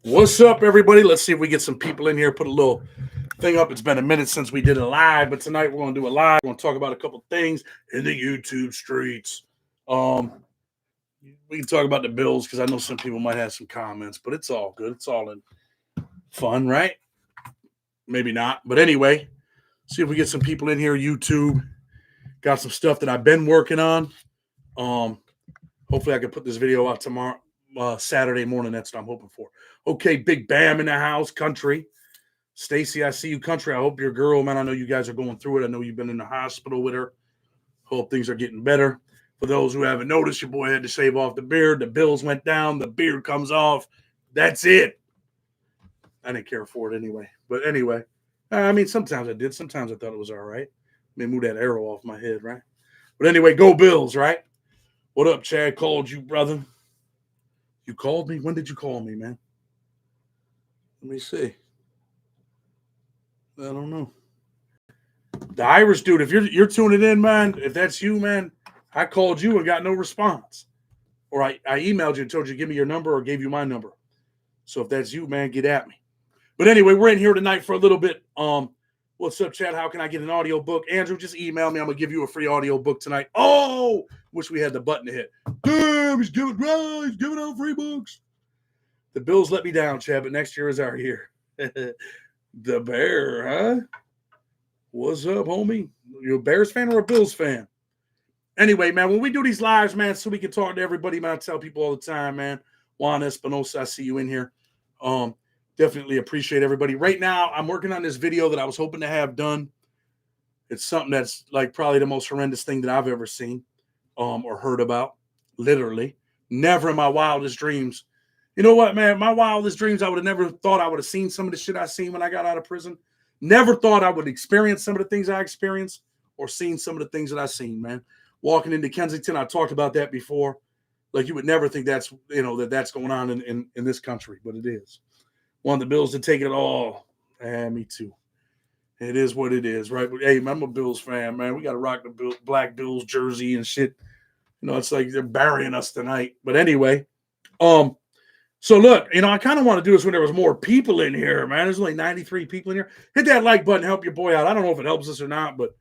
What's up, everybody? Let's see if we get some people in here. Put a little thing up. It's been a minute since we did a live, but tonight we're going to do a live. We're going to talk about a couple things in the YouTube streets. Um, we can talk about the Bills because I know some people might have some comments, but it's all good. It's all in fun, right? Maybe not, but anyway, see if we get some people in here. YouTube got some stuff that I've been working on. Um, Hopefully, I can put this video out tomorrow, Saturday morning. That's what I'm hoping for. Okay, Big Bam in the house, country. Stacy, I see you, country. I hope your girl, man. I know you guys are going through it. I know you've been in the hospital with her. Hope things are getting better. For those who haven't noticed, your boy had to shave off the beard. The bills went down. The beard comes off. That's it. I didn't care for it anyway. But anyway, I mean, sometimes I did. Sometimes I thought it was all right. Let me move that arrow off my head, right? But anyway, go Bills, right? What up, Chad? Called you, brother. You called me? When did you call me, man? Let me see. I don't know. The Irish dude, if you're tuning in, man, if that's you, man, I called you and got no response. Or I emailed you and told you give me your number or gave you my number. So if that's you, man, get at me. But anyway, we're in here tonight for a little bit. What's up, Chad? How can I get an audio book? Andrew, just email me. I'm gonna give you a free audio book tonight. Oh, wish we had the button to hit. Damn, he's giving out free books. The Bills let me down, Chad, but next year is our year. The Bear, huh? What's up, homie? You a Bears fan or a Bills fan? Anyway, man, when we do these lives, man, so we can talk to everybody, man, I tell people all the time, man. Juan Espinosa, I see you in here. Definitely appreciate everybody. Right now, I'm working on this video that I was hoping to have done. It's something that's like probably the most horrendous thing that I've ever seen or heard about. Literally. Never in my wildest dreams. You know what, man? My wildest dreams, I would have never thought I would have seen some of the shit I seen when I got out of prison. Never thought I would experience some of the things I experienced or seen some of the things that I seen, man. Walking into Kensington, I talked about that before. Like you would never think that's, that's going on in this country, but it is. Want the Bills to take it all. Me too. It is what it is, right? But, hey, man, I'm a Bills fan, man. We got to rock the Black Bills jersey and shit. It's like they're burying us tonight. But anyway, so look, I kind of want to do this when there was more people in here, man. There's only 93 people in here. Hit that like button, help your boy out. I don't know if it helps us or not, but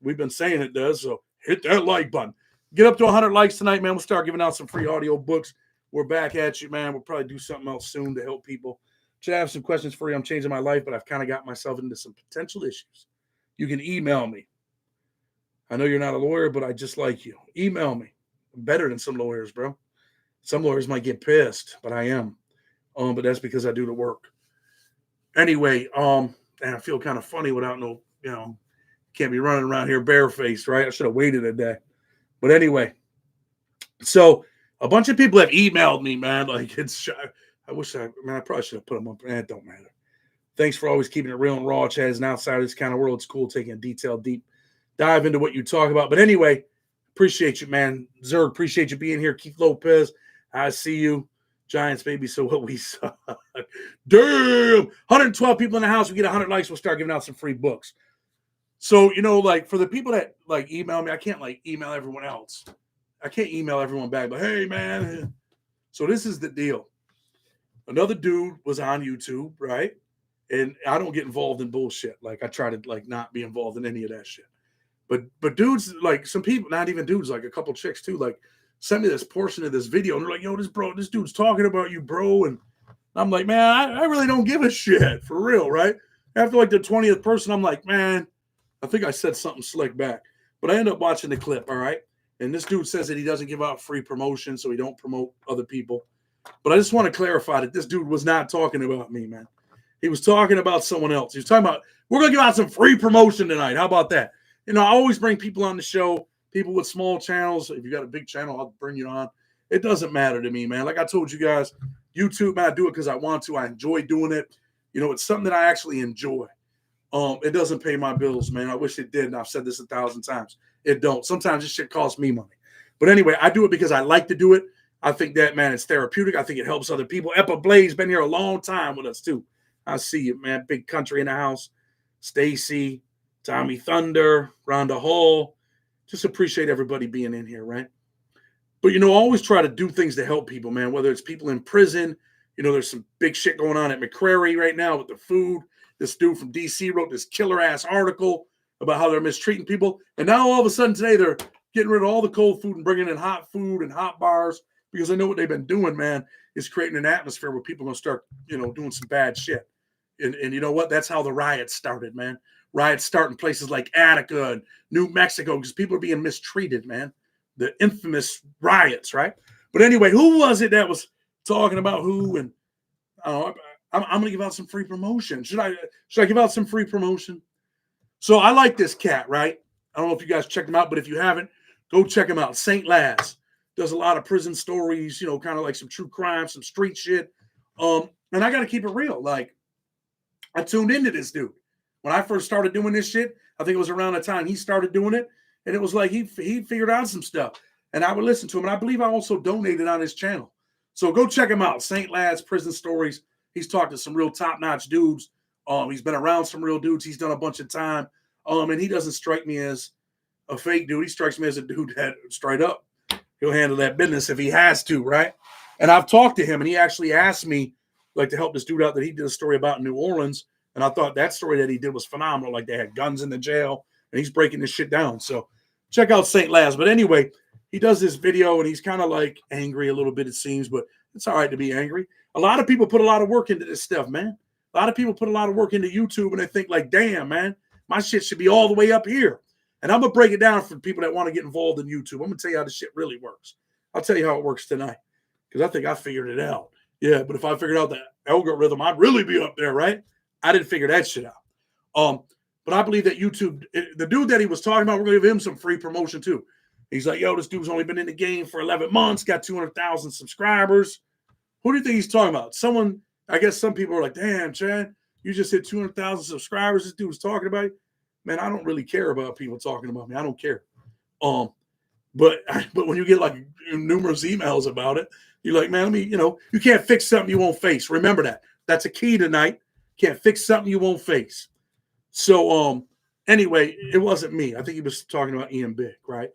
we've been saying it does. So hit that like button. Get up to 100 likes tonight, man. We'll start giving out some free audio books. We're back at you, man. We'll probably do something else soon to help people. Should I have some questions for you? I'm changing my life, but I've kind of got myself into some potential issues. You can email me. I know you're not a lawyer, but I just like you. Email me. I'm better than some lawyers, bro. Some lawyers might get pissed, but I am. But that's because I do the work. Anyway, and I feel kind of funny without can't be running around here barefaced, right? I should have waited a day. But anyway, so a bunch of people have emailed me, man. Like I probably should have put them up. It don't matter. Thanks for always keeping it real and raw, Chad. And outside of this kind of world, it's cool taking a detailed, deep dive into what you talk about. But anyway, appreciate you, man. Zerg, appreciate you being here. Keith Lopez, I see you. Giants, baby, so what we saw. Damn! 112 people in the house. We get 100 likes. We'll start giving out some free books. So, like, for the people that, like, email me, I can't, like, email everyone else. I can't email everyone back, but, hey, man. So this is the deal. Another dude was on YouTube, right? And I don't get involved in bullshit. Like, I try to, like, not be involved in any of that shit. But dudes, like, some people, not even dudes, like, a couple chicks, too, like, sent me this portion of this video, and they're like, yo, this dude's talking about you, bro. And I'm like, man, I really don't give a shit, for real, right? After, like, the 20th person, I'm like, man, I think I said something slick back. But I end up watching the clip, all right? And this dude says that he doesn't give out free promotion, so he don't promote other people. But I just want to clarify that this dude was not talking about me, man. He was talking about someone else. He was talking about, we're going to give out some free promotion tonight. How about that? I always bring people on the show, people with small channels. If you got a big channel, I'll bring you on. It doesn't matter to me, man. Like I told you guys, YouTube, man, I do it because I want to. I enjoy doing it. It's something that I actually enjoy. It doesn't pay my bills, man. I wish it did, and I've said this 1,000 times. It don't. Sometimes this shit costs me money. But anyway, I do it because I like to do it. I think that, man, it's therapeutic. I think it helps other people. Epa Blaze been here a long time with us, too. I see you, man. Big country in the house. Stacy, Tommy Thunder, Rhonda Hall. Just appreciate everybody being in here, right? But, always try to do things to help people, man, whether it's people in prison, You know, there's some big shit going on at McCrary right now with the food. This dude from DC wrote this killer ass article about how they're mistreating people. And now all of a sudden today they're getting rid of all the cold food and bringing in hot food and hot bars because they know what they've been doing, man, is creating an atmosphere where people are going to start, you know, doing some bad shit. And you know what? That's how the riots started, man. Riots start in places like Attica and New Mexico because people are being mistreated, man. The infamous riots, right? But anyway, who was it that was talking about who? And I'm going to give out some free promotion. Should I give out some free promotion? So I like this cat, right? I don't know if you guys checked him out, but if you haven't, go check him out. Saint Laz does a lot of prison stories, you know, kind of like some true crime, some street shit. And I got to keep it real. Like, I tuned into this dude. When I first started doing this shit, I think it was around the time he started doing it. And it was like he figured out some stuff. And I would listen to him. And I believe I also donated on his channel. So go check him out. Saint Laz Prison Stories. He's talked to some real top-notch dudes. He's been around some real dudes. He's done a bunch of time. And he doesn't strike me as a fake dude. He strikes me as a dude that straight up, he'll handle that business if he has to, right? And I've talked to him, and he actually asked me, like, to help this dude out that he did a story about in New Orleans. And I thought that story that he did was phenomenal. Like, they had guns in the jail, and he's breaking this shit down. So check out Saint Laz. But anyway, he does this video, and he's kind of like angry a little bit, it seems, but it's all right to be angry. A lot of people put a lot of work into this stuff, man. A lot of people put a lot of work into YouTube, and they think like, damn, man, my shit should be all the way up here. And I'm going to break it down for people that want to get involved in YouTube. I'm going to tell you how this shit really works. I'll tell you how it works tonight because I think I figured it out. Yeah, but if I figured out the algorithm, I'd really be up there, right? I didn't figure that shit out. But I believe that YouTube, the dude that he was talking about, we're going to give him some free promotion too. He's like, yo, this dude's only been in the game for 11 months, got 200,000 subscribers. Who do you think he's talking about? Someone, I guess some people are like, damn, Chad, you just hit 200,000 subscribers. This dude was talking about you. Man, I don't really care about people talking about me. I don't care. But when you get like numerous emails about it, you're like, man, you can't fix something you won't face. Remember that. That's a key tonight. Can't fix something you won't face. So anyway, it wasn't me. I think he was talking about Ian Big, right?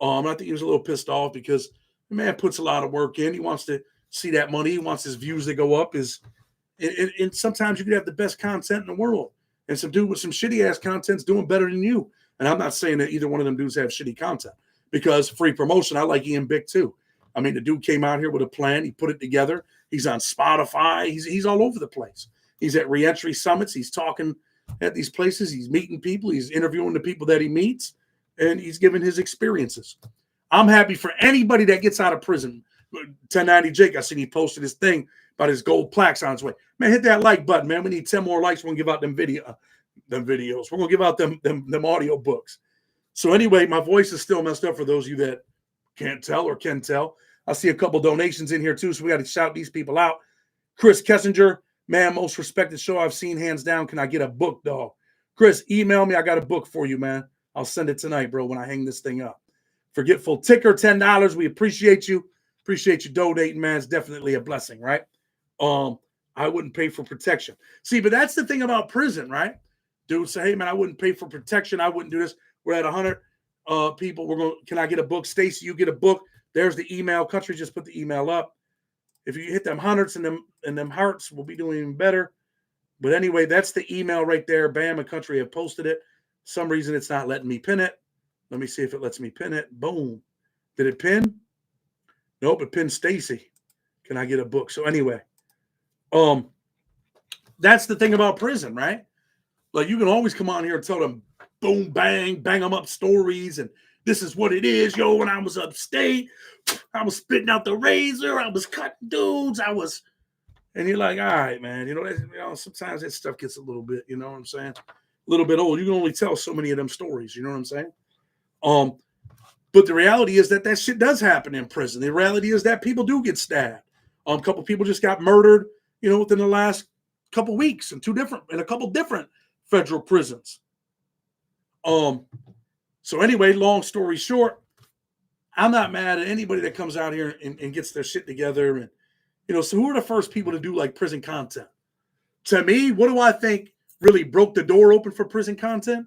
I think he was a little pissed off because the man puts a lot of work in. He wants to see that money. He wants his views to go up. And sometimes you could have the best content in the world. And some dude with some shitty ass content's doing better than you. And I'm not saying that either one of them dudes have shitty content because free promotion, I like Ian Big too. I mean, the dude came out here with a plan. He put it together. He's on Spotify. He's all over the place. He's at reentry summits. He's talking at these places. He's meeting people. He's interviewing the people that he meets. And he's giving his experiences. I'm happy for anybody that gets out of prison. 1090 Jake, I seen he posted his thing about his gold plaques on his way. Man, hit that like button, man. We need 10 more likes. We're gonna give out them videos. We're gonna give out them audio books. So anyway, my voice is still messed up for those of you that can't tell or can tell. I see a couple donations in here too, so we got to shout these people out. Chris Kessinger, man, most respected show I've seen, hands down. Can I get a book, dog? Chris, email me. I got a book for you, man. I'll send it tonight, bro, when I hang this thing up. Forgetful Ticker, $10. We appreciate you. Appreciate you donating, man. It's definitely a blessing, right? I wouldn't pay for protection. See, but that's the thing about prison, right? Dude say, hey, man, I wouldn't pay for protection. I wouldn't do this. We're at 100 people. Can I get a book? Stacy, you get a book. There's the email. Country just put the email up. If you hit them hundreds and them hearts, we'll be doing even better. But anyway, that's the email right there. Bam, and Country have posted it. Some reason it's not letting me pin it. Let me see if it lets me pin it. Boom. Did it pin? Nope, it pinned Stacy. Can I get a book? So anyway, that's the thing about prison, right? Like you can always come on here and tell them boom, bang them up stories. And this is what it is. Yo, when I was upstate, I was spitting out the razor. I was cutting dudes. And you're like, all right, man. Sometimes that stuff gets a little bit, you know what I'm saying? A little bit old. You can only tell so many of them stories. You know what I'm saying? But the reality is that shit does happen in prison. The reality is that people do get stabbed. A couple people just got murdered, within the last couple weeks in a couple different federal prisons. So anyway, long story short, I'm not mad at anybody that comes out here and gets their shit together. And, so who are the first people to do like prison content? To me, what do I think really broke the door open for prison content?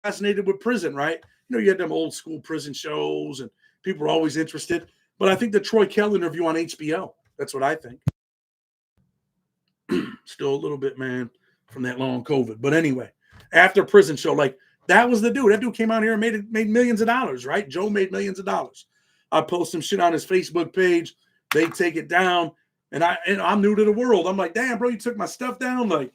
Fascinated with prison, right? You had them old school prison shows and people were always interested. But I think the Troy Kell interview on HBO, that's what I think. Still a little bit, man, from that long COVID. But anyway, after prison show, like that was the dude. That dude came out here and made millions of dollars, right? Joe made millions of dollars. I post some shit on his Facebook page. They take it down. And I'm new to the world. I'm like, damn, bro, you took my stuff down. Like,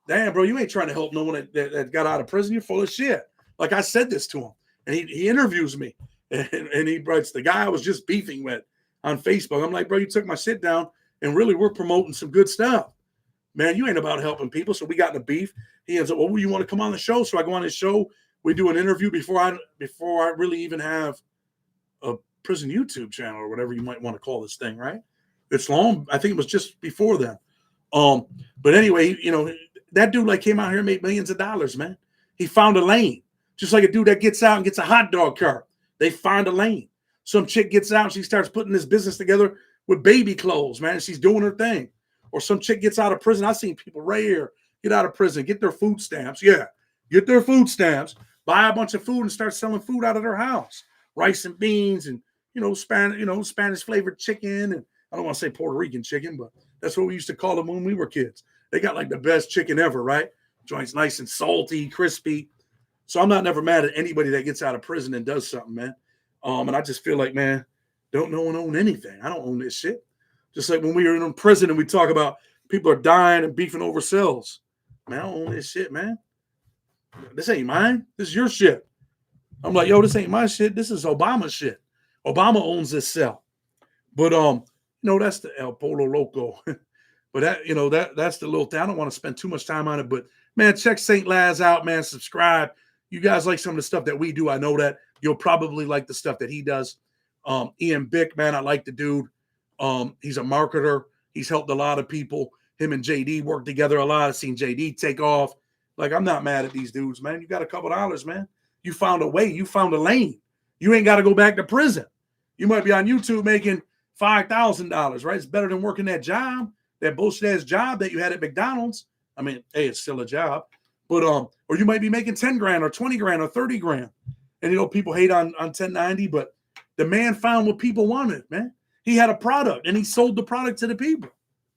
damn, bro, you ain't trying to help no one that got out of prison. You're full of shit. Like I said this to him. And he interviews me. And he writes, the guy I was just beefing with on Facebook. I'm like, bro, you took my shit down. And really, we're promoting some good stuff. Man, you ain't about helping people. So we got in a beef. He ends up, well, you want to come on the show? So I go on his show. We do an interview before I really even have a prison YouTube channel or whatever you might want to call this thing, right? It's long. I think it was just before then. But anyway, you know, that dude like came out here and made millions of dollars, man. He found a lane. Just like a dude that gets out and gets a hot dog cart. They find a lane. Some chick gets out and she starts putting this business together with baby clothes, man. She's doing her thing. Or some chick gets out of prison. I've seen people right here get out of prison, get their food stamps. Yeah, get their food stamps, buy a bunch of food and start selling food out of their house. Rice and beans and, Spanish flavored chicken. And I don't want to say Puerto Rican chicken, but that's what we used to call them when we were kids. They got like the best chicken ever, right? Joint's nice and salty, crispy. So I'm not never mad at anybody that gets out of prison and does something, man. And I just feel like, man, don't no one own anything. I don't own this shit. Just like when we were in prison and we talk about people are dying and beefing over cells. Man, I don't own this shit, man. This ain't mine. This is your shit. I'm like, yo, this ain't my shit. This is Obama's shit. Obama owns this cell. But that's the El Polo Loco. But that's the little thing. I don't want to spend too much time on it. But man, check St. Laz out, man. Subscribe. You guys like some of the stuff that we do. I know that. You'll probably like the stuff that he does. Ian Bick, man, I like the dude. He's a marketer. He's helped a lot of people. Him and JD work together a lot. I've seen JD take off. Like, I'm not mad at these dudes, man. You got a couple dollars, man. You found a way. You found a lane. You ain't got to go back to prison. You might be on YouTube making $5,000, right? It's better than working that job, that bullshit-ass job that you had at McDonald's. I mean, hey, it's still a job. But or you might be making 10 grand or 20 grand or 30 grand. And, people hate on 1090, but the man found what people wanted, man. He had a product, and he sold the product to the people.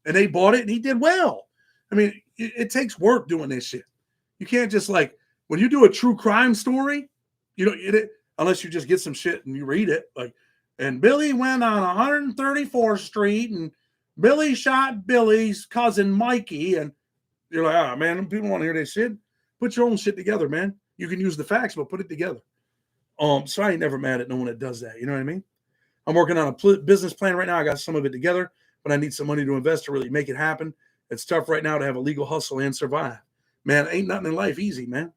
And they bought it, and he did well. I mean, it takes work doing this shit. You can't just, like, when you do a true crime story, unless you just get some shit and you read it. Like, and Billy went on 134th Street, and Billy shot Billy's cousin Mikey. And you're like, oh, man, people want to hear this shit. Put your own shit together, man. You can use the facts, but put it together. So I ain't never mad at no one that does that. You know what I mean? I'm working on a business plan right now. I got some of it together, but I need some money to invest to really make it happen. It's tough right now to have a legal hustle and survive. Man, ain't nothing in life easy, man.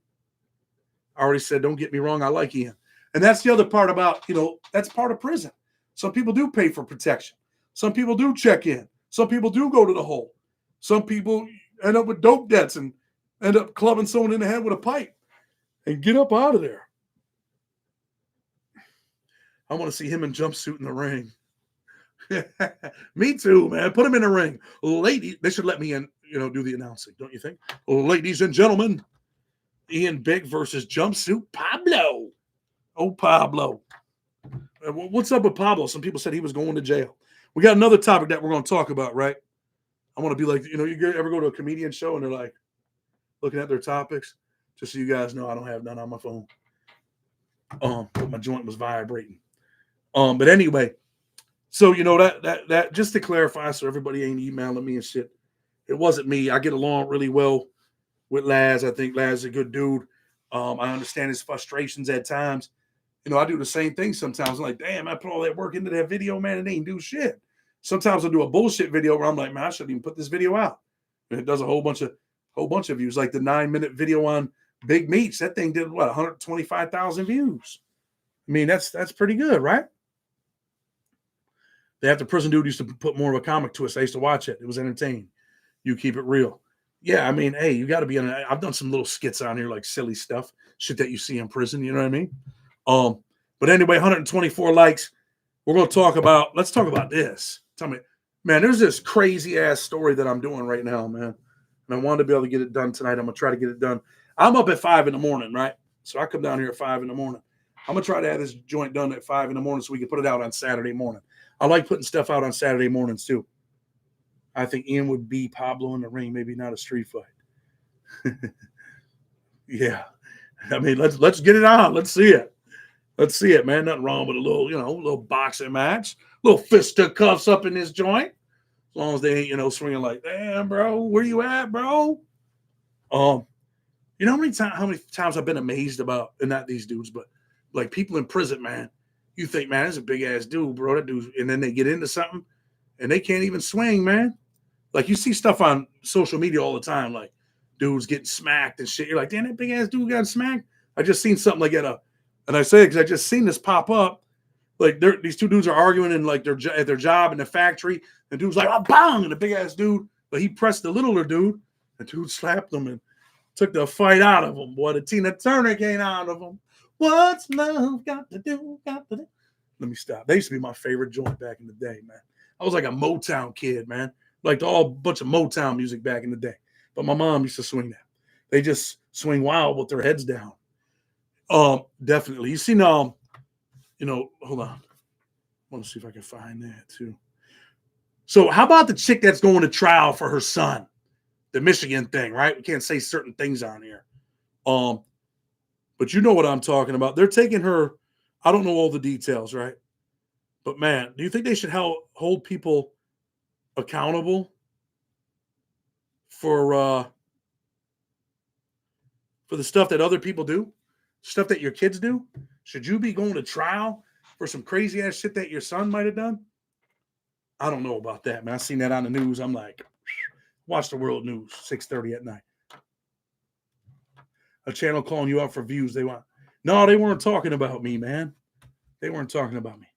I already said, don't get me wrong, I like Ian. And that's the other part about, that's part of prison. Some people do pay for protection. Some people do check in. Some people do go to the hole. Some people end up with dope debts and end up clubbing someone in the head with a pipe and get up out of there. I want to see him in jumpsuit in the ring. Me too, man. Put him in the ring. Ladies, they should let me in, do the announcing, don't you think? Ladies and gentlemen, Ian Bick versus jumpsuit Pablo. Oh, Pablo. What's up with Pablo? Some people said he was going to jail. We got another topic that we're going to talk about, right? I want to be like, you ever go to a comedian show and they're like looking at their topics? Just so you guys know, I don't have none on my phone. But my joint was vibrating. But anyway, so that just to clarify, so everybody ain't emailing me and shit. It wasn't me. I get along really well with Laz. I think Laz is a good dude. I understand his frustrations at times. I do the same thing sometimes. I'm like, damn, I put all that work into that video, man, and they ain't do shit. Sometimes I'll do a bullshit video where I'm like, man, I shouldn't even put this video out. And it does a whole bunch of views, like the 9-minute video on Big Meats. That thing did 125,000 views. I mean, that's pretty good, right? They have the prison dude used to put more of a comic twist. I used to watch it. It was entertaining. You keep it real. Yeah, I mean, hey, you got to be on. I've done some little skits on here, like silly stuff, shit that you see in prison. You know what I mean? But anyway, 124 likes. Let's talk about this. Tell me, man, there's this crazy ass story that I'm doing right now, man. And I wanted to be able to get it done tonight. I'm going to try to get it done. I'm up at 5 a.m, right? So I come down here at 5 a.m. I'm going to try to have this joint done at 5 a.m. so we can put it out on Saturday morning. I like putting stuff out on Saturday mornings too. I think Ian would beat Pablo in the ring, maybe not a street fight. Yeah. I mean, let's get it on. Let's see it. Let's see it, man. Nothing wrong with a little, little boxing match. Little fisticuffs up in this joint. As long as they ain't, swinging like, damn, bro, where you at, bro? You know how many times I've been amazed about, and not these dudes, but like people in prison, man. You think, man, that's a big ass dude, bro. That dude, and then they get into something and they can't even swing, man. Like you see stuff on social media all the time, like dudes getting smacked and shit. You're like, damn, that big ass dude got smacked. I just seen something like and I say it because I just seen this pop up. Like these two dudes are arguing in like at their job in the factory. The dude's like, oh, bang, and the big ass dude, but he pressed the littler dude. The dude slapped him and took the fight out of him. Boy, the Tina Turner came out of him. What's love got to do? Got to do? Let me stop. They used to be my favorite joint back in the day, man. I was like a Motown kid, man. Like all bunch of Motown music back in the day. But my mom used to swing that. They just swing wild with their heads down. Definitely. You see now, hold on. I want to see if I can find that too. So how about the chick that's going to trial for her son? The Michigan thing, right? We can't say certain things on here. But you know what I'm talking about. They're taking her, I don't know all the details, right? But man, do you think they should hold people accountable for the stuff that other people do? Stuff that your kids do? Should you be going to trial for some crazy ass shit that your son might have done? I don't know about that, man. I seen that on the news. I'm like, watch the world news, 6:30 at night. A channel calling you up for views. They weren't talking about me, man. They weren't talking about me.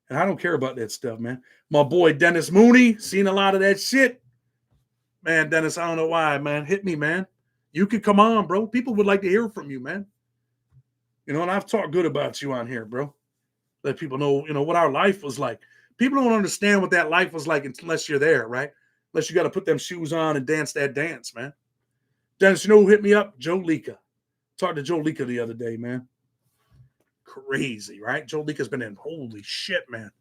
And I don't care about that stuff, man. My boy Dennis Mooney, seen a lot of that shit. Man, Dennis, I don't know why, man. Hit me, man. You could come on, bro. People would like to hear from you, man. And I've talked good about you on here, bro. Let people know, what our life was like. People don't understand what that life was like unless you're there, right? Unless you got to put them shoes on and dance that dance, man. Dennis, you know who hit me up? Joe Lika. Talked to Joe Lika the other day, man. Crazy, right? Joe Lika's been in. Holy shit, man.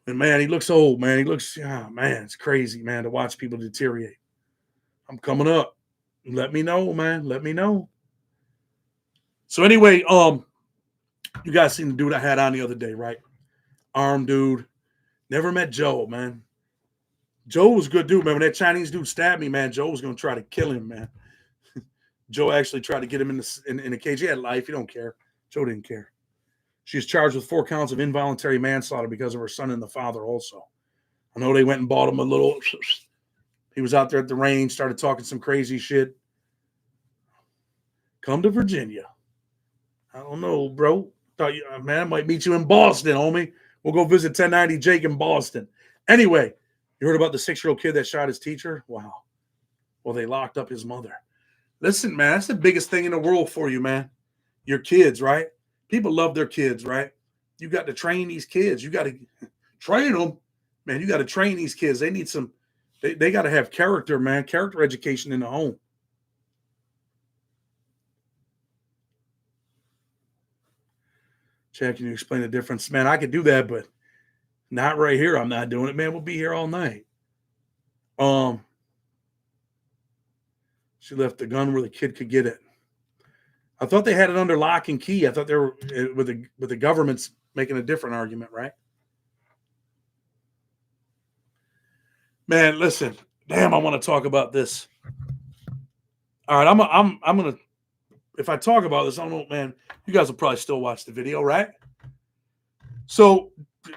And, man, he looks old, man. Man, it's crazy, man, to watch people deteriorate. I'm coming up. Let me know, man. Let me know. So, anyway, you guys seen the dude I had on the other day, right? Armed dude. Never met Joe, man. Joe was a good dude, man. When that Chinese dude stabbed me, man, Joe was going to try to kill him, man. Joe actually tried to get him in a cage. He had life. He don't care. Joe didn't care. She's charged with 4 counts of involuntary manslaughter because of her son and the father also. I know they went and bought him a little. He was out there at the range, started talking some crazy shit. Come to Virginia. I don't know, bro. Thought you, man, I might meet you in Boston, homie. We'll go visit 1090 Jake in Boston. Anyway, you heard about the 6-year-old kid that shot his teacher? Wow. Well, they locked up his mother. Listen, man, that's the biggest thing in the world for you, man. Your kids, right? People love their kids, right? You got to train these kids. You got to train them. Man, you got to train these kids. They need they got to have character, man. Character education in the home. Chad, can you explain the difference? Man, I could do that, but not right here. I'm not doing it, man. We'll be here all night. She left the gun where the kid could get it. I thought they had it under lock and key. I thought they were with the government's making a different argument, right? Man, listen. Damn, I want to talk about this. All right, I'm gonna. If I talk about this, I don't know, man. You guys will probably still watch the video, right? So,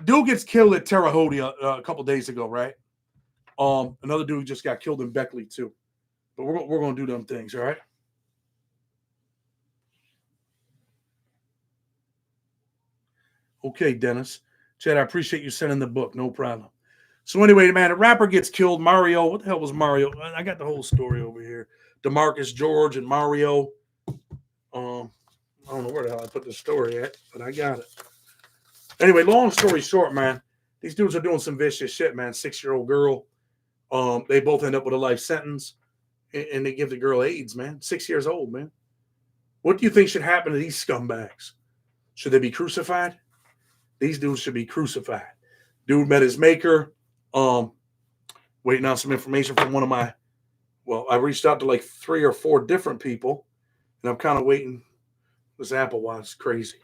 dude gets killed at Terre Haute a couple days ago, right? Another dude just got killed in Beckley too. But we're gonna do them things, all right? Okay, Dennis. Chad, I appreciate you sending the book. No problem. So anyway, man, a rapper gets killed. Mario, what the hell was Mario? I got the whole story over here. DeMarcus George and Mario. I don't know where the hell I put this story at, but I got it. Anyway, long story short, man, these dudes are doing some vicious shit, man. 6-year-old girl. They both end up with a life sentence, and they give the girl AIDS, man. 6 years old, man. What do you think should happen to these scumbags? Should they be crucified? These dudes should be crucified. Dude met his maker. waiting on some information from one of my. Well, I reached out to like 3 or 4 different people, and I'm kind of waiting. This Apple Watch is crazy.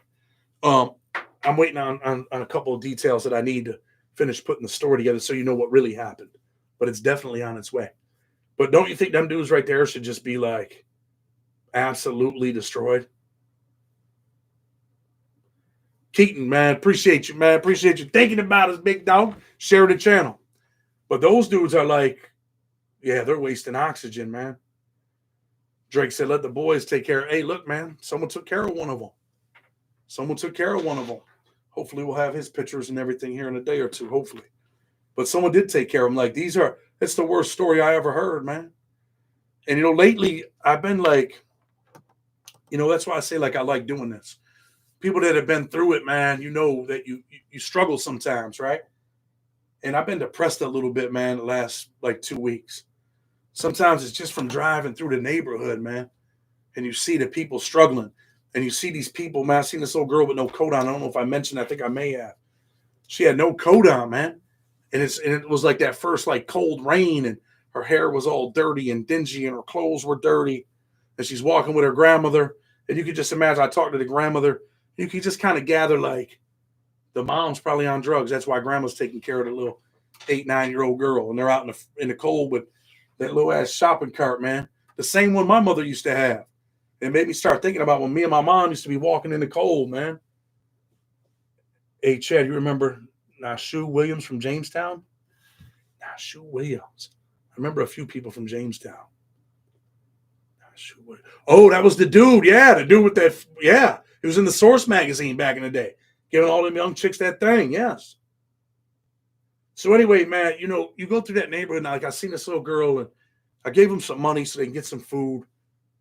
Um, I'm waiting on a couple of details that I need to finish putting the story together, so you know what really happened. But it's definitely on its way. But don't you think them dudes right there should just be like absolutely destroyed? Keaton, man, appreciate you, man. Appreciate you thinking about us, big dog. Share the channel. But those dudes are like, yeah, they're wasting oxygen, man. Drake said, let the boys take care. Hey, look, man, someone took care of one of them. Someone took care of one of them. Hopefully we'll have his pictures and everything here in a day or two, hopefully. But someone did take care of him. Like, it's the worst story I ever heard, man. And, lately I've been like, that's why I say, like, I like doing this. People that have been through it, man, that you struggle sometimes, right? And I've been depressed a little bit, man, the last, like, 2 weeks. Sometimes it's just from driving through the neighborhood, man. And you see the people struggling. And you see these people, man. I seen this little girl with no coat on. I don't know if I mentioned, I think I may have. She had no coat on, man. And it was like that first, like, cold rain, and her hair was all dirty and dingy, and her clothes were dirty. And she's walking with her grandmother. And you could just imagine, I talked to the grandmother. You could just kind of gather, like, the mom's probably on drugs. That's why grandma's taking care of the little 8, 9-year-old girl. And they're out in the cold with that little ass shopping cart, man. The same one my mother used to have. It made me start thinking about when me and my mom used to be walking in the cold, man. Hey, Chad, you remember Nashu Williams from Jamestown? Nashu Williams. I remember a few people from Jamestown. Oh, that was the dude. Yeah, the dude with that. Yeah, he was in the Source magazine back in the day, giving all them young chicks that thing. Yes. So anyway, man, you go through that neighborhood now. Like, I seen this little girl, and I gave them some money so they can get some food,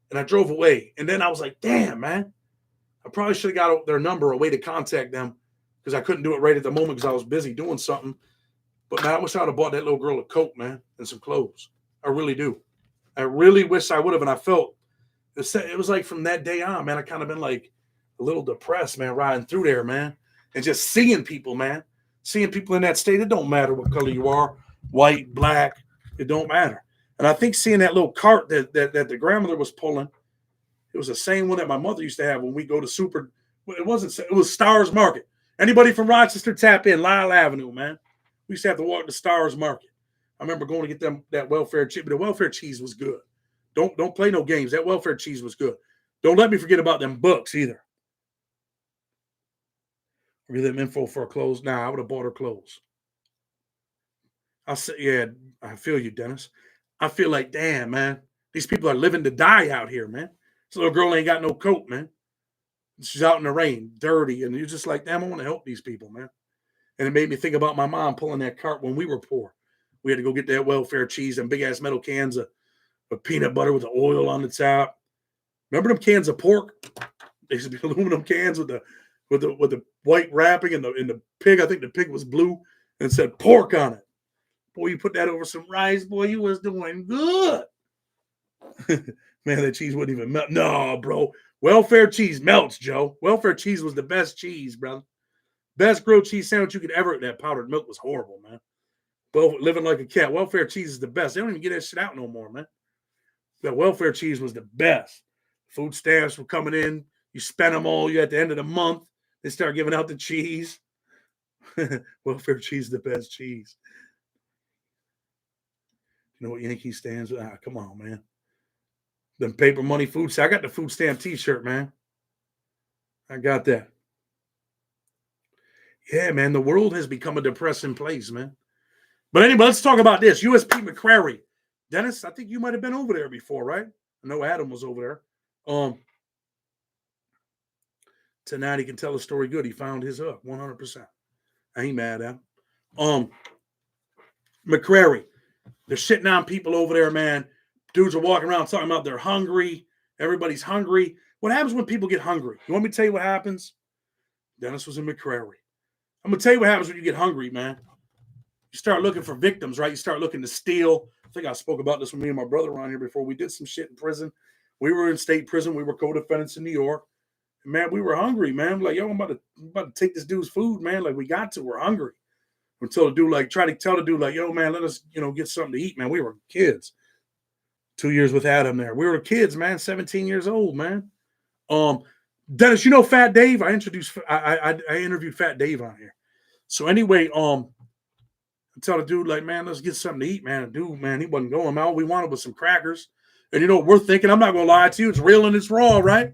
and I drove away. And then I was like, damn, man, I probably should have got their number, a way to contact them, because I couldn't do it right at the moment because I was busy doing something. But, man, I wish I would have bought that little girl a coat, man, and some clothes. I really do. I really wish I would have. And I felt it was like from that day on, man, I kind of been like a little depressed, man, riding through there, man, and just seeing people, man, seeing people in that state. It don't matter what color you are, white, black, it don't matter. And I think seeing that little cart that the grandmother was pulling, it was the same one that my mother used to have when we go to it was Stars Market. Anybody from Rochester, tap in Lyle Avenue, man. We used to have to walk to Stars Market. I remember going to get them that welfare cheese, but the welfare cheese was good. Don't play no games. That welfare cheese was good. Don't let me forget about them books either. I'll give them info for her clothes. Nah, I would have bought her clothes. I said, yeah, I feel you, Dennis. I feel like, damn, man, these people are living to die out here, man. This little girl ain't got no coat, man. She's out in the rain, dirty, and you're just like, damn, I want to help these people, man. And it made me think about my mom pulling that cart when we were poor. We had to go get that welfare cheese and big ass metal cans of peanut butter with the oil on the top. Remember them cans of pork? They used to be aluminum cans with the white wrapping and the pig. I think the pig was blue and said pork on it. Boy, you put that over some rice, boy, you was doing good. Man, that cheese wouldn't even melt. No, bro. Welfare cheese melts, Joe. Welfare cheese was the best cheese, brother. Best grilled cheese sandwich you could ever. That powdered milk was horrible, man. Well, living like a cat. Welfare cheese is the best. They don't even get that shit out no more, man. That welfare cheese was the best. Food stamps were coming in. You spent them all. You at the end of the month, they start giving out the cheese. Welfare cheese is the best cheese. You know what Yankee stands for? Come on, man. Them paper money food. I got the food stamp t-shirt, man. I got that. Yeah, man. The world has become a depressing place, man. But anyway, let's talk about this. USP McCrary. Dennis, I think you might have been over there before, right? I know Adam was over there. Tonight he can tell a story good. He found his hook, 100%. I ain't mad at him. McCrary. They're shitting on people over there, man. Dudes are walking around talking about they're hungry. Everybody's hungry. What happens when people get hungry? You want me to tell you what happens? Dennis was in McCrary. I'm going to tell you what happens when you get hungry, man. You start looking for victims, right? You start looking to steal. I think I spoke about this with me and my brother around here before. We did some shit in prison. We were in state prison. We were co-defendants in New York. And man, we were hungry, man. Like, yo, I'm about to take this dude's food, man. Like, we got to. We're hungry. until the dude, like, try to tell the dude, like, yo, man, let us, get something to eat, man. We were kids. 2 years with Adam there. We were kids, man, 17 years old, man. Dennis, Fat Dave? I interviewed Fat Dave on here. So anyway, I tell the dude, like, man, let's get something to eat, man. And dude, man, he wasn't going, man. All we wanted was some crackers. And we're thinking, I'm not gonna lie to you, it's real and it's raw, right?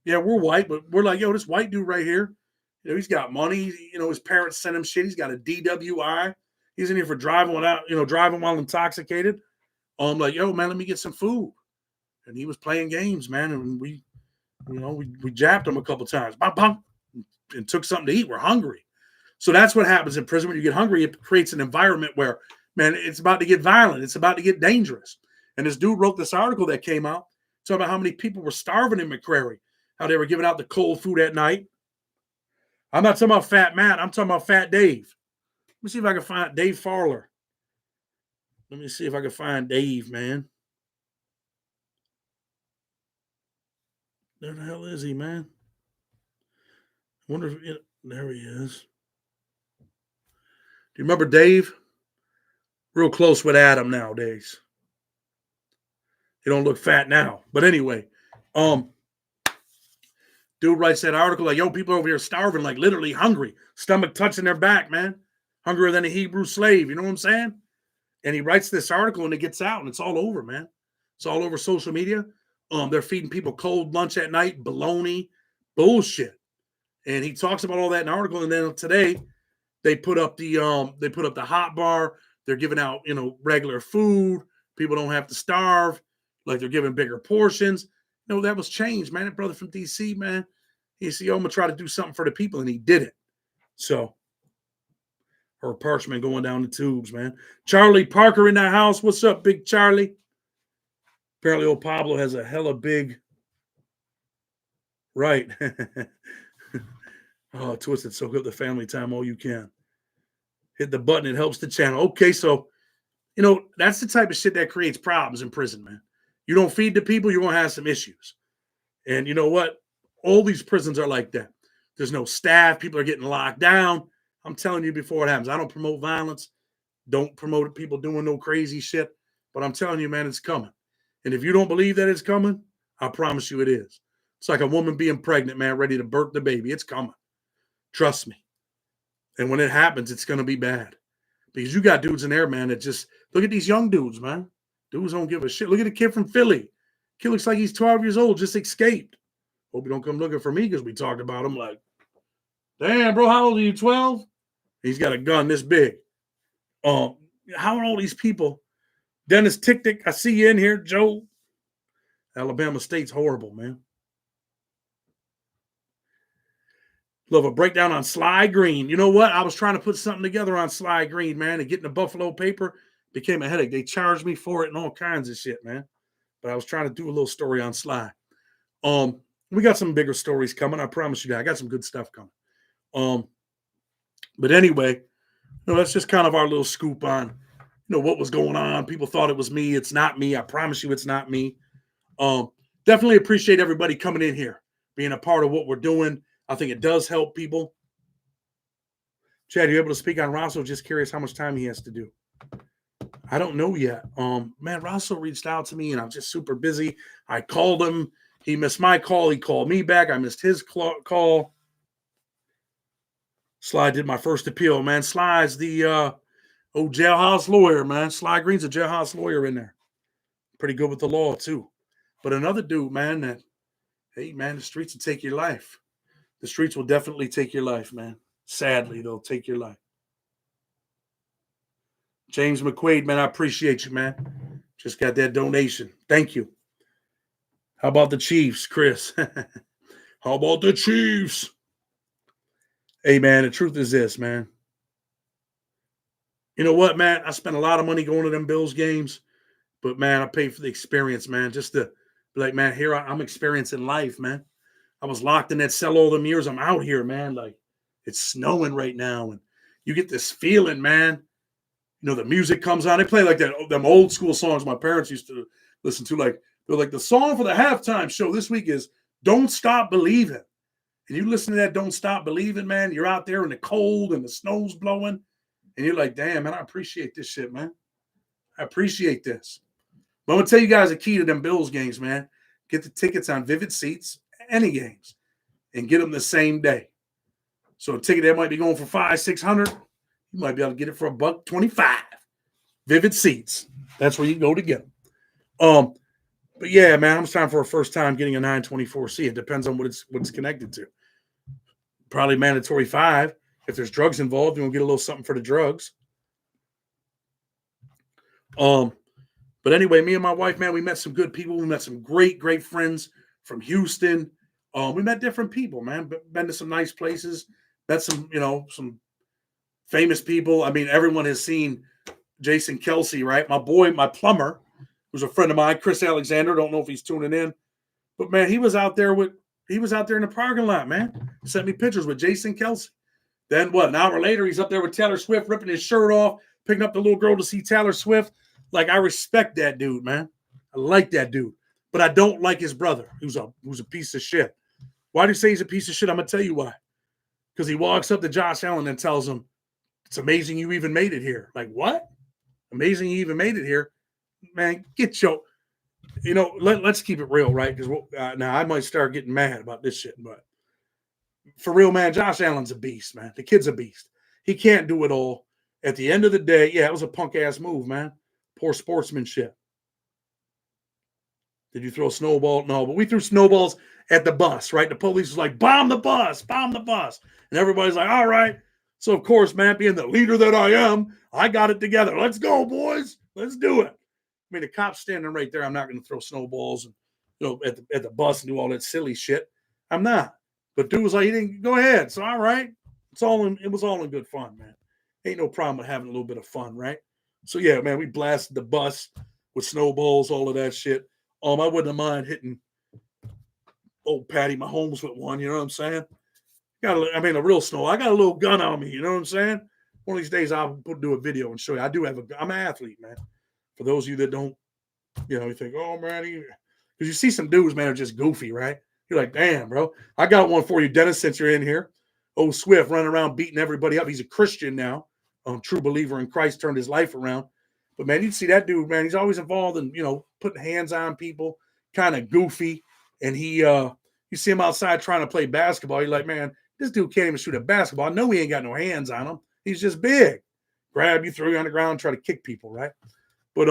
Yeah, we're white, but we're like, yo, this white dude right here, he's got money. His parents sent him shit. He's got a DWI. He's in here for driving while intoxicated. I'm like, yo, man, let me get some food. And he was playing games, man, and we japped him a couple times, bop, bop, and took something to eat. We're hungry. So that's what happens in prison. When you get hungry, it creates an environment where, man, it's about to get violent. It's about to get dangerous. And this dude wrote this article that came out talking about how many people were starving in McCrary, how they were giving out the cold food at night. I'm not talking about Fat Matt. I'm talking about Fat Dave. Let me see if I can find Dave Farler. Let me see if I can find Dave, man. Where the hell is he, man? I wonder if there he is. Do you remember Dave? Real close with Adam nowadays. He don't look fat now. But anyway, dude writes that article like, yo, people over here starving, like literally hungry, stomach touching their back, man. Hungrier than a Hebrew slave. You know what I'm saying? And he writes this article and it gets out and it's all over, man. It's all over social media. They're feeding people cold lunch at night, baloney, bullshit. And he talks about all that in the article. And then today they put up the hot bar. They're giving out, regular food. People don't have to starve. Like they're giving bigger portions. That was changed, man. That brother from DC, man. He said, yo, I'm gonna try to do something for the people, and he did it. So, her parchment going down the tubes, man. Charlie Parker in that house. What's up, big Charlie? Apparently, old Pablo has a hella big. Right. Oh, Twisted, soak up the family time all you can. Hit the button, it helps the channel. Okay, so, that's the type of shit that creates problems in prison, man. You don't feed the people, you're going to have some issues. And you know what? All these prisons are like that. There's no staff. People are getting locked down. I'm telling you before it happens. I don't promote violence. Don't promote people doing no crazy shit. But I'm telling you, man, it's coming. And if you don't believe that it's coming, I promise you it is. It's like a woman being pregnant, man, ready to birth the baby. It's coming. Trust me. And when it happens, it's going to be bad. Because you got dudes in there, man, that just, look at these young dudes, man. Dudes don't give a shit. Look at the kid from Philly. Kid looks like he's 12 years old, just escaped. Hope you don't come looking for me because we talked about him like, damn, bro, how old are you, 12? He's got a gun this big. How are all these people? Dennis Tick, I see you in here, Joe. Alabama State's horrible, man. Love a breakdown on Sly Green. You know what? I was trying to put something together on Sly Green, man, and getting the Buffalo paper became a headache. They charged me for it and all kinds of shit, man. But I was trying to do a little story on Sly. We got some bigger stories coming. I promise you that. I got some good stuff coming. But anyway, that's just kind of our little scoop on, what was going on. People thought it was me. It's not me. I promise you it's not me. Definitely appreciate everybody coming in here, being a part of what we're doing. I think it does help people. Chad, are you able to speak on Rosso? Just curious how much time he has to do. I don't know yet. Man, Rosso reached out to me and I'm just super busy. I called him. He missed my call. He called me back. I missed his call. Sly did my first appeal, man. Sly's the jailhouse lawyer, man. Sly Green's a jailhouse lawyer in there. Pretty good with the law, too. But another dude, man, that, hey, man, the streets will take your life. The streets will definitely take your life, man. Sadly, they'll take your life. James McQuaid, man, I appreciate you, man. Just got that donation. Thank you. How about the Chiefs, Chris? How about the Chiefs? Hey, man, the truth is this, man. You know what, man? I spent a lot of money going to them Bills games, but, man, I paid for the experience, man, just to be like, man, here I'm experiencing life, man. I was locked in that cell all them years. I'm out here, man. Like, it's snowing right now, and you get this feeling, man. The music comes on. They play like them old school songs my parents used to listen to. Like, they're like, the song for the halftime show this week is Don't Stop Believing. And you listen to that Don't Stop Believing, man. You're out there in the cold and the snow's blowing. And you're like, damn, man, I appreciate this shit, man. I appreciate this. But I'm going to tell you guys the key to them Bills games, man. Get the tickets on Vivid Seats, any games, and get them the same day. So a ticket that might be going for $500-$600, you might be able to get it for $125. Vivid Seats. That's where you go to get them. But yeah, man, I'm trying for a first time getting a 924C. It depends on what it's connected to. Probably mandatory 5. If there's drugs involved, you will get a little something for the drugs. But anyway, me and my wife, man, we met some good people. We met some great friends from Houston. We met different people, man. Been to some nice places. Met some, some famous people. I mean, everyone has seen Jason Kelsey, right? My boy, my plumber, who's a friend of mine, Chris Alexander. Don't know if he's tuning in, but man, he was out there in the parking lot, man. He sent me pictures with Jason Kelsey. Then what? An hour later, he's up there with Taylor Swift, ripping his shirt off, picking up the little girl to see Taylor Swift. Like, I respect that dude, man. I like that dude, but I don't like his brother, who's a piece of shit. Why do you say he's a piece of shit? I'm gonna tell you why. Because he walks up to Josh Allen and tells him, "It's amazing you even made it here." Like, what? Amazing you even made it here, man. Get your, let's keep it real, right? Because now I might start getting mad about this shit, but for real, man, Josh Allen's a beast, man. The kid's a beast. He can't do it all. At the end of the day, yeah, it was a punk ass move, man. Poor sportsmanship. Did you throw a snowball? No, but we threw snowballs at the bus, right? The police was like, bomb the bus. And everybody's like, all right. So, of course, man, being the leader that I am, I got it together. Let's go, boys. Let's do it. I mean, the cop's standing right there. I'm not going to throw snowballs and, at the bus and do all that silly shit. I'm not. But dude was like, he didn't go ahead. So, all right. It was all in good fun, man. Ain't no problem with having a little bit of fun, right? So, yeah, man, we blasted the bus with snowballs, all of that shit. I wouldn't have mind hitting old Patty Mahomes with one, you know what I'm saying? A real snow. I got a little gun on me, you know what I'm saying? One of these days I'll do a video and show you. I'm an athlete, man. For those of you that don't, you think, oh, man, because you see some dudes, man, are just goofy, right? You're like, damn, bro. I got one for you, Dennis, since you're in here. Old Swift running around beating everybody up. He's a Christian now. True believer in Christ, turned his life around. But, man, you see that dude, man, he's always involved in, putting hands on people, kind of goofy. And you see him outside trying to play basketball. You're like, man, this dude can't even shoot a basketball. I know he ain't got no hands on him. He's just big. Grab you, throw you on the ground, try to kick people, right? But,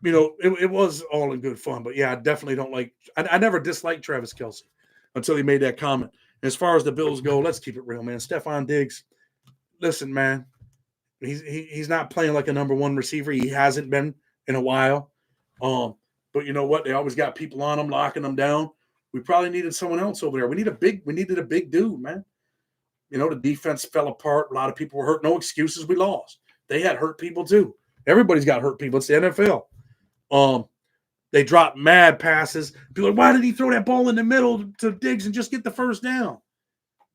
it was all in good fun. But, yeah, I definitely don't like – I never disliked Travis Kelce until he made that comment. As far as the Bills go, let's keep it real, man. Stephon Diggs, listen, man, he's not playing like a number one receiver. He hasn't been in a while. But you know what? They always got people on him, locking them down. We probably needed someone else over there. We needed a big dude, man. The defense fell apart. A lot of people were hurt. No excuses. We lost. They had hurt people too. Everybody's got hurt people. It's the NFL. They dropped mad passes. People are like, why did he throw that ball in the middle to Diggs and just get the first down?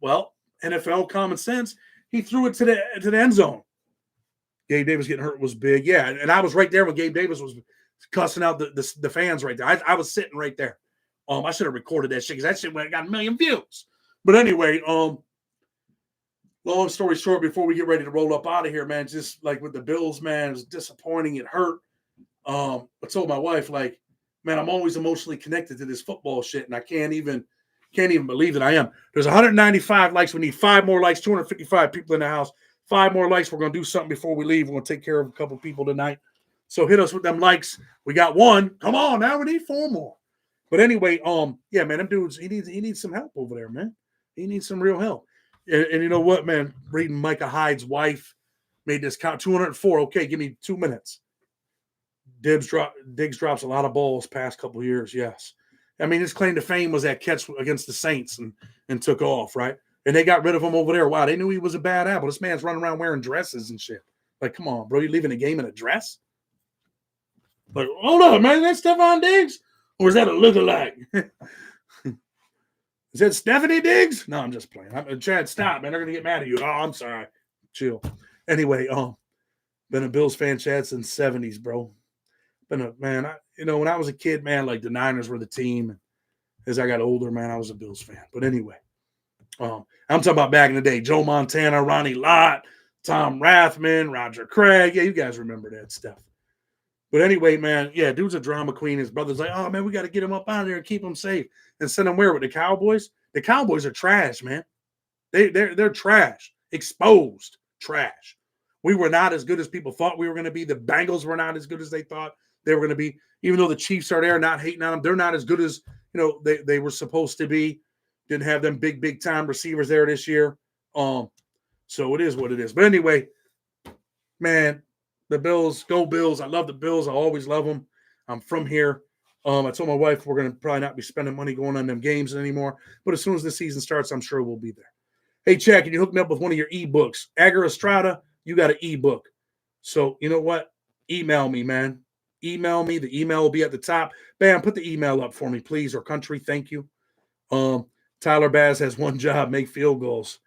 Well, NFL common sense. He threw it to the end zone. Gabe Davis getting hurt was big. Yeah, and I was right there when Gabe Davis was cussing out the fans right there. I was sitting right there. I should have recorded that shit because that shit got 1 million views. But anyway, long story short, before we get ready to roll up out of here, man, just like with the Bills, man, it was disappointing. It hurt. I told my wife, like, man, I'm always emotionally connected to this football shit, and I can't even believe that I am. There's 195 likes. We need 5 more likes, 255 people in the house. 5 more likes. We're going to do something before we leave. We're going to take care of a couple people tonight. So hit us with them likes. We got 1. Come on, now we need 4 more. But anyway, yeah, man, them dudes, he needs some help over there, man. He needs some real help. And you know what, man? Reading Micah Hyde's wife made this count 204. Okay, give me 2 minutes. Diggs drops a lot of balls past couple of years, yes. I mean, his claim to fame was that catch against the Saints and took off, right? And they got rid of him over there. Wow, they knew he was a bad apple. This man's running around wearing dresses and shit. Like, come on, bro, you leaving the game in a dress? Like, hold up, man, is that Stephon Diggs? Or is that a lookalike? Is that Stephanie Diggs? No, I'm just playing. Chad, stop, man. They're going to get mad at you. Oh, I'm sorry. Chill. Anyway, been a Bills fan, Chad, since the 70s, bro. When I was a kid, man, like the Niners were the team. As I got older, man, I was a Bills fan. But anyway, I'm talking about back in the day. Joe Montana, Ronnie Lott, Tom Rathman, Roger Craig. Yeah, you guys remember that stuff. But anyway, man, yeah, dude's a drama queen. His brother's like, oh, man, we got to get him up out of there and keep him safe and send him where with the Cowboys? The Cowboys are trash, man. They're trash, exposed trash. We were not as good as people thought we were going to be. The Bengals were not as good as they thought they were going to be. Even though the Chiefs are there, not hating on them, they're not as good as they were supposed to be. Didn't have them big time receivers there this year. So it is what it is. But anyway, man, the Bills, go Bills. I love the Bills. I always love them. I'm from here. I told my wife we're going to probably not be spending money going on them games anymore. But as soon as the season starts, I'm sure we'll be there. Hey, Chad, can you hook me up with one of your ebooks? Agar Estrada, you got an ebook. So you know what? Email me, man. Email me. The email will be at the top. Bam, put the email up for me, please, or country. Thank you. Tyler Bass has one job, make field goals.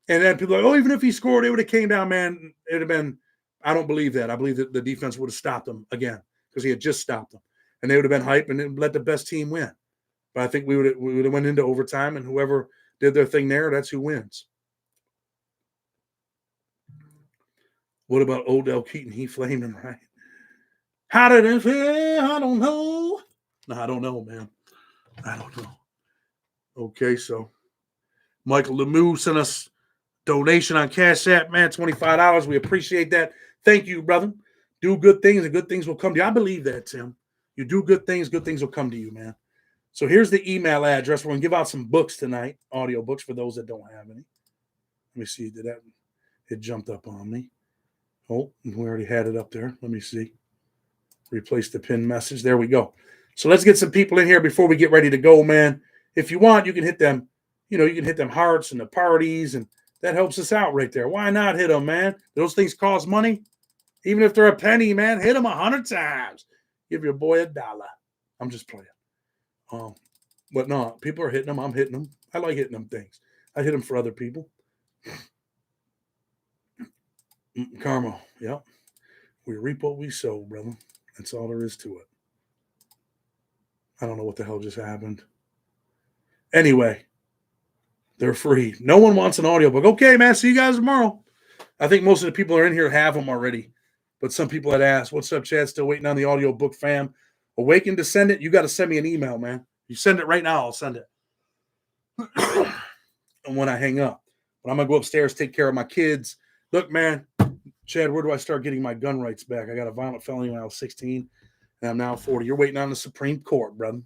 And then people are like, oh, even if he scored, it would have came down, man. It would have been, I don't believe that. I believe that the defense would have stopped him again because he had just stopped them. And they would have been hype and let the best team win. But I think we would have went into overtime, and whoever did their thing there, that's who wins. What about Odell Keaton? He flamed him, right? How did it feel? I don't know. No, I don't know, man. I don't know. Okay, so Michael Lemieux sent us donation on Cashapp, man, $25. We appreciate that. Thank you, brother. Do good things, and good things will come to you. I believe that, Tim. You do good things will come to you, man. So here's the email address. We're going to give out some books tonight, audio books for those that don't have any. Let me see. Did that? It jumped up on me. Oh, we already had it up there. Let me see. Replace the pinned message. There we go. So let's get some people in here before we get ready to go, man. If you want, you can hit them. You can hit them hearts and the parties, and that helps us out right there. Why not hit them, man? Those things cost money. Even if they're a penny, man, hit them 100 times. Give your boy $1. I'm just playing. But no, people are hitting them. I'm hitting them. I like hitting them things. I hit them for other people. Karma, yeah. We reap what we sow, brother. That's all there is to it. I don't know what the hell just happened. Anyway, they're free. No one wants an audiobook. Okay, man, see you guys tomorrow. I think most of the people are in here have them already. But some people had asked, what's up, Chad? Still waiting on the audiobook, fam. Awaken to send it. You got to send me an email, man. You send it right now, I'll send it. And when I hang up. But I'm going to go upstairs, take care of my kids. Look, man, Chad, where do I start getting my gun rights back? I got a violent felony when I was 16, and I'm now 40. You're waiting on the Supreme Court, brother.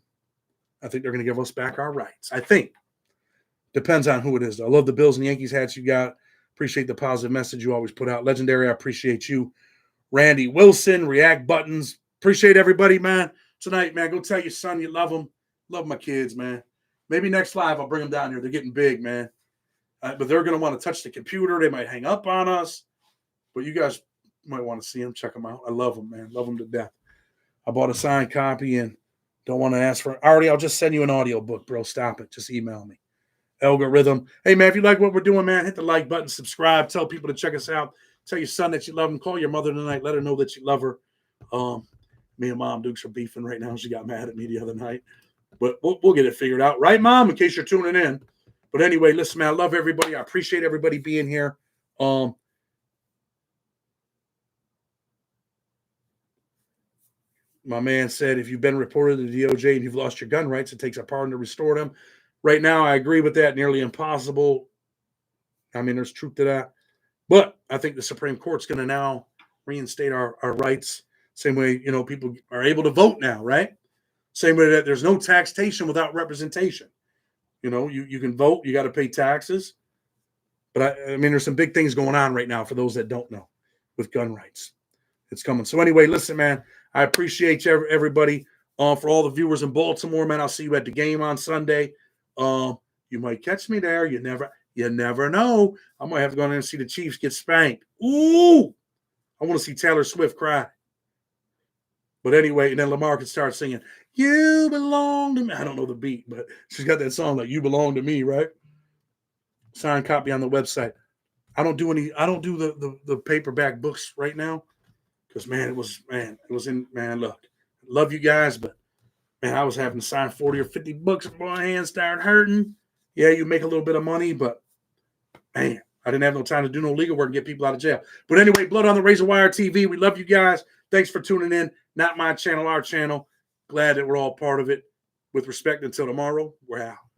I think they're going to give us back our rights. I think. Depends on who it is, though. I love the Bills and Yankees hats you got. Appreciate the positive message you always put out. Legendary, I appreciate you. Randy Wilson, React Buttons. Appreciate everybody, man. Tonight, man, go tell your son you love him. Love my kids, man. Maybe next live I'll bring them down here. They're getting big, man. But they're going to want to touch the computer. They might hang up on us. But you guys might want to see them. Check them out. I love them, man. Love them to death. I bought a signed copy and don't want to ask for it. Artie, I'll just send you an audio book, bro. Stop it. Just email me. Algorithm. Hey, man, if you like what we're doing, man, hit the like button, subscribe, tell people to check us out. Tell your son that you love him. Call your mother tonight. Let her know that you love her. Me and Mom Dukes are beefing right now. She got mad at me the other night. But we'll get it figured out. Right, Mom? In case you're tuning in. But anyway, listen, man, I love everybody. I appreciate everybody being here. My man said, if you've been reported to the DOJ and you've lost your gun rights, it takes a pardon to restore them. Right now, I agree with that. Nearly impossible. I mean, there's truth to that. But I think the Supreme Court's going to now reinstate our rights. Same way, people are able to vote now, right? Same way that there's no taxation without representation. You can vote. You got to pay taxes. But I mean, there's some big things going on right now for those that don't know with gun rights. It's coming. So anyway, listen, man, I appreciate everybody. For all the viewers in Baltimore, man, I'll see you at the game on Sunday. You might catch me there. You never know. I might have to go in there and see the Chiefs get spanked. Ooh, I want to see Taylor Swift cry. But anyway, and then Lamar can start singing, "You belong to me." I don't know the beat, but she's got that song like "You Belong to Me," right? Signed copy on the website. I don't do the paperback books right now because look, love you guys, but man, I was having to sign 40 or 50 books before my hands started hurting. Yeah, you make a little bit of money, but man, I didn't have no time to do no legal work and get people out of jail. But anyway, Blood on the Razor Wire TV. We love you guys. Thanks for tuning in. Not my channel, our channel. Glad that we're all part of it. With respect, until tomorrow, we're out.